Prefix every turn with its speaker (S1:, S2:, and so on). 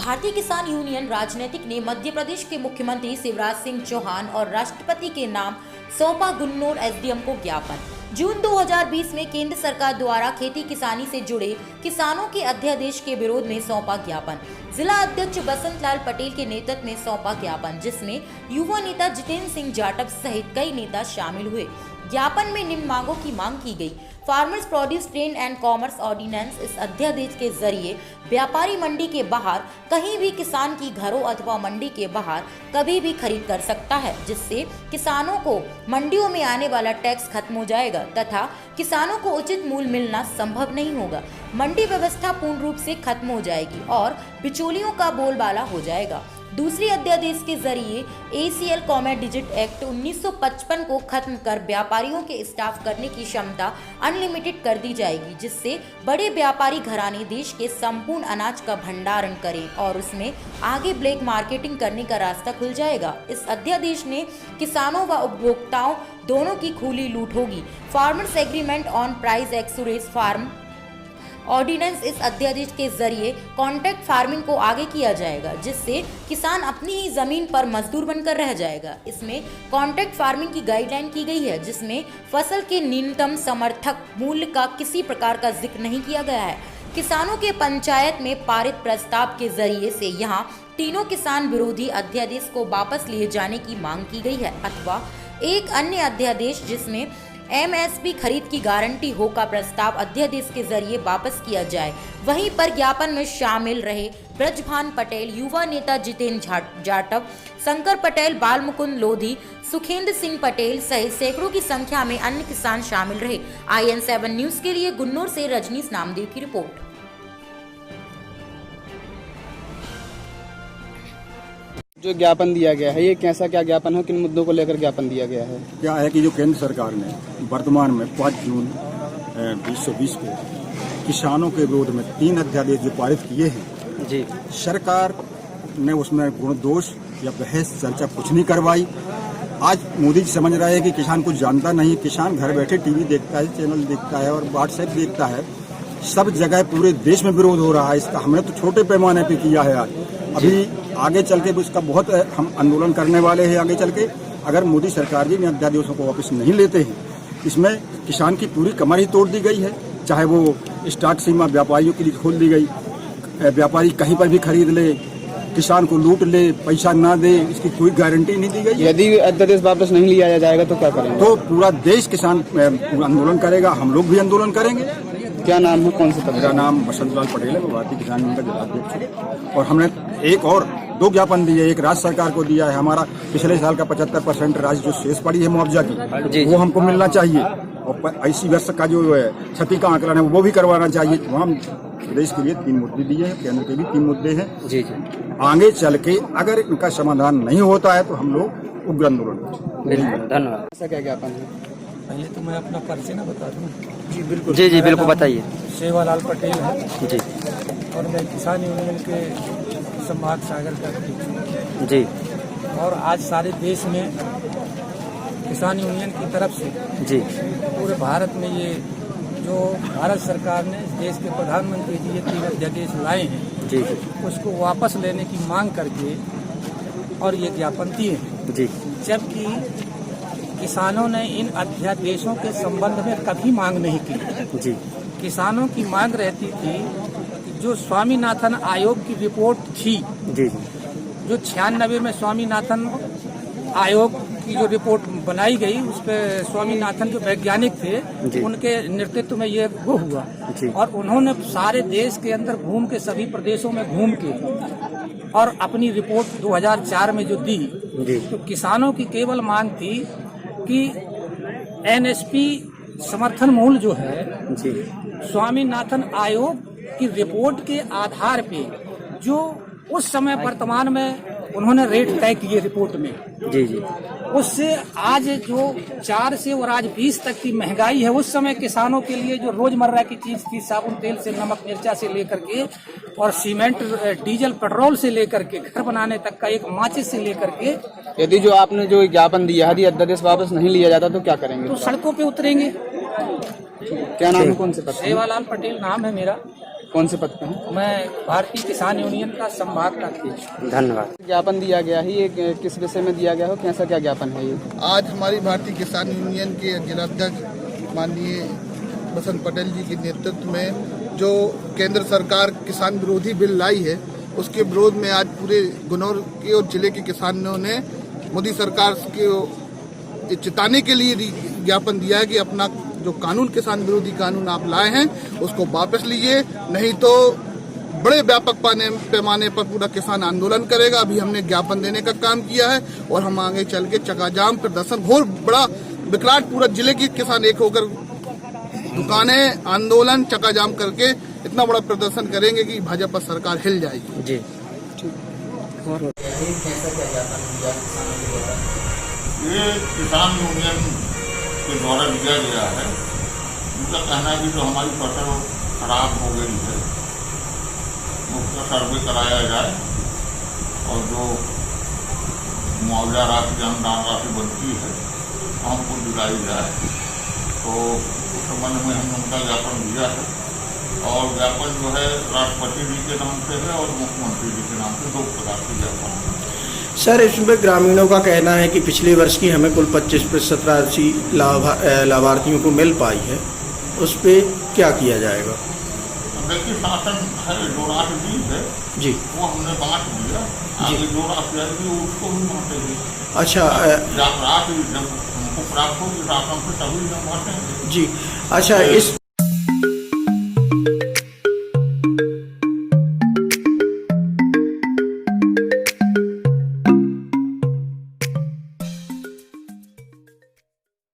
S1: भारतीय किसान यूनियन राजनीतिक ने मध्य प्रदेश के मुख्यमंत्री शिवराज सिंह चौहान और राष्ट्रपति के नाम सौंपा गुन्नौर एसडीएम को ज्ञापन। जून 2020 में केंद्र सरकार द्वारा खेती किसानी से जुड़े किसानों के अध्यादेश के विरोध में सौंपा ज्ञापन। जिला अध्यक्ष बसंत लाल पटेल के नेतृत्व में सौंपा ज्ञापन, जिसमें युवा नेता जितेंद्र सिंह जाटव सहित कई नेता शामिल हुए। ज्ञापन में निम्न मांगों की मांग की गई। Farmers produce trade and commerce ordinance, इस अध्यादेश के जरिए व्यापारी मंडी के बाहर कहीं भी किसान की घरों अथवा मंडी के बाहर कभी भी खरीद कर सकता है, जिससे किसानों को मंडियों में आने वाला टैक्स खत्म हो जाएगा तथा किसानों को उचित मूल्य मिलना संभव नहीं होगा। मंडी व्यवस्था पूर्ण रूप से खत्म हो जाएगी और बिचौलियों का बोलबाला हो जाएगा। दूसरी अध्यादेश के जरिए ACL कॉमोडिटी एक्ट 1955 को खत्म कर व्यापारियों के स्टाफ करने की क्षमता अनलिमिटेड कर दी जाएगी, जिससे बड़े व्यापारी घराने देश के संपूर्ण अनाज का भंडारण करें और उसमें आगे ब्लैक मार्केटिंग करने का रास्ता खुल जाएगा। इस अध्यादेश ने किसानों व उपभोक्ताओं दोनों की खुली लूट होगी। Farmers agreement on price assurance farm ordinance, इस अध्यादेश के जरिए कॉन्ट्रैक्ट फार्मिंग को आगे किया जाएगा, जिससे किसान अपनी ही जमीन पर मजदूर बनकर रह जाएगा। इसमें कॉन्ट्रैक्ट फार्मिंग की गाइडलाइन की गई है, जिसमें फसल के न्यूनतम समर्थक मूल्य का किसी प्रकार का जिक्र नहीं किया गया है। किसानों के पंचायत में पारित प्रस्ताव के जरिए से यहाँ तीनों किसान विरोधी अध्यादेश को वापस लिए जाने की मांग की गई है, अथवा एक अन्य अध्यादेश जिसमें MSP खरीद की गारंटी हो का प्रस्ताव अध्यादेश के जरिए वापस किया जाए। वहीं पर ज्ञापन में शामिल रहे ब्रजभान पटेल, युवा नेता जितेंद्र जाटव, शंकर पटेल, बालमुकुंद लोधी, सुखेंद्र सिंह पटेल सहित सैकड़ों की संख्या में अन्य किसान शामिल रहे। IN7 न्यूज के लिए गुन्नौर से रजनीश नामदेव की रिपोर्ट।
S2: जो ज्ञापन दिया गया है, ये कैसा क्या ज्ञापन है, किन मुद्दों को लेकर ज्ञापन दिया गया है?
S3: क्या है कि जो केंद्र सरकार ने वर्तमान में 5 जून 2020 को किसानों के विरोध में 3 अध्यादेश जो पारित किए हैं
S2: जी,
S3: सरकार ने उसमें गुण दोष या बहस चर्चा कुछ नहीं करवाई। आज मोदी जी समझ रहे हैं कि किसान कुछ जानता नहीं। किसान घर बैठे टीवी देखता है, चैनल देखता है और व्हाट्सएप देखता है। सब जगह पूरे देश में विरोध हो रहा है इसका। हमने तो छोटे पैमाने पे किया है। आज अभी आगे चल के भी इसका बहुत हम आंदोलन करने वाले हैं। आगे चल के अगर मोदी सरकार जी ने अध्यादेशों को वापस नहीं लेते हैं, इसमें किसान की पूरी कमर ही तोड़ दी गई है। चाहे वो स्टार्ट सीमा व्यापारियों के लिए खोल दी गई, व्यापारी कहीं पर भी खरीद ले, किसान को लूट ले, पैसा ना दे, इसकी कोई गारंटी नहीं दी गई।
S2: यदि अध्यादेश वापस नहीं लिया जाएगा तो क्या करेंगे?
S3: तो पूरा देश किसान आंदोलन करेगा, हम लोग भी आंदोलन करेंगे।
S2: क्या नाम है, कौन सा पद?
S3: मेरा नाम बसंत लाल पटेल है, भारतीय किसान यूनियन का जिलाध्यक्ष है। और हमने एक और 2 ज्ञापन दिए। एक राज्य सरकार को दिया है, हमारा पिछले साल का 75% राशि जो शेष पड़ी है मुआवजा की, वो हमको मिलना चाहिए। और इसी वर्ष का जो क्षति का आंकलन है वो भी करवाना चाहिए। वहाँ प्रदेश के लिए 3 मुद्दे दिए हैं, केंद्र के भी 3 मुद्दे हैं। जी जी, आगे चल के अगर इनका समाधान नहीं होता है तो हम लोग उग्र आंदोलन करेंगे।
S2: धन्यवाद। ऐसा क्या ज्ञापन है?
S4: पहले तो मैं अपना परिचय ना बता दूं।
S2: जी बिल्कुल, जी जी बिल्कुल बताइए।
S4: सेवालाल पटेल है
S2: जी,
S4: और मैं किसान यूनियन के संभाग सागर का अध्यक्ष हूं
S2: जी।
S4: और आज सारे देश में किसान यूनियन की तरफ से
S2: जी
S4: पूरे भारत में ये जो भारत सरकार ने देश के प्रधानमंत्री जी ये 3 अध्यादेश लाए हैं
S2: जी,
S4: उसको वापस लेने की मांग करके और ये ज्ञापन दिए हैं।
S2: जी,
S4: जबकि किसानों ने इन अध्यादेशों के संबंध में कभी मांग नहीं की।
S2: जी,
S4: किसानों की मांग रहती थी कि जो स्वामीनाथन आयोग की रिपोर्ट थी,
S2: जी,
S4: जो 96 में स्वामीनाथन आयोग की जो रिपोर्ट बनाई गई, उस पर स्वामीनाथन जो वैज्ञानिक थे उनके नेतृत्व में ये वो हुआ और उन्होंने सारे देश के अंदर घूम के, सभी प्रदेशों में घूम के और अपनी रिपोर्ट 2004 में जो दी, तो किसानों की केवल मांग थी कि NSP समर्थन मूल्य जो है स्वामीनाथन आयोग की रिपोर्ट के आधार पे जो उस समय वर्तमान में उन्होंने रेट तय किए रिपोर्ट में, जी जी, उससे आज जो 4 से और आज 20 तक की महंगाई है, उस समय किसानों के लिए जो रोजमर्रा की चीज थी, साबुन तेल से नमक मिर्चा से लेकर के और सीमेंट डीजल पेट्रोल से लेकर के घर बनाने तक का, एक माचिस से लेकर के।
S2: यदि जो आपने जो ज्ञापन दिया, यदि अध्यादेश वापस नहीं लिया जाता तो क्या करेंगे?
S4: तो सड़कों पे उतरेंगे।
S2: क्या नाम है, कौन से पद?
S4: सेवालाल पटेल नाम है मेरा।
S2: कौन से पद पे हैं?
S4: मैं भारतीय किसान यूनियन का संभाग का अध्यक्ष।
S5: धन्यवाद।
S2: ज्ञापन दिया गया है, ये किस विषय में दिया गया हो, कैसा क्या ज्ञापन है ये?
S6: आज हमारी भारतीय किसान यूनियन के जिलाध्यक्ष माननीय बसंत पटेल जी के नेतृत्व में जो केंद्र सरकार किसान विरोधी बिल लाई है, उसके विरोध में आज पूरे गुनौर के और जिले के किसानों ने मोदी सरकार के चेताने के लिए ज्ञापन दिया है कि अपना जो कानून, किसान विरोधी कानून आप लाए हैं, उसको वापस लीजिए, नहीं तो बड़े व्यापक पैमाने पर पूरा किसान आंदोलन करेगा। अभी हमने ज्ञापन देने का काम किया है और हम आगे चल के चकाजाम प्रदर्शन, बहुत बड़ा विकराट, पूरा जिले के किसान एक होकर दुकानें, आंदोलन, चकाजाम करके इतना बड़ा प्रदर्शन करेंगे कि भाजपा सरकार हिल जाएगी।
S5: जी
S7: ये किसान यूनियन के द्वारा दिया गया है। उनका कहना है कि जो हमारी फसल खराब हो गई है उसका सर्वे कराया जाए और जो मुआवजा राशि, अनुदान राशि बनती है हमको दिलाई जाए। तो उस संबंध में हमने उनका ज्ञापन दिया है और ज्ञापन जो है राष्ट्रपति जी के नाम से है और मुख्यमंत्री जी के नाम से, 2 प्रकार के ज्ञापन है।
S5: सर, इसमें ग्रामीणों का कहना है कि पिछले वर्ष की हमें कुल 25% राशि लाभार्थियों को मिल पाई है, उस पर क्या किया जाएगा?
S7: देखिए, शासन है, जो राशि दी है
S5: जी,
S7: वो हमने बांट दिया, आगे जो राशि आएगी उसको भी बांटेंगे।
S5: अच्छा,
S7: राशि जब हमको प्राप्त होगी शासन से तभी हम बांटेंगे।
S5: जी, अच्छा, इस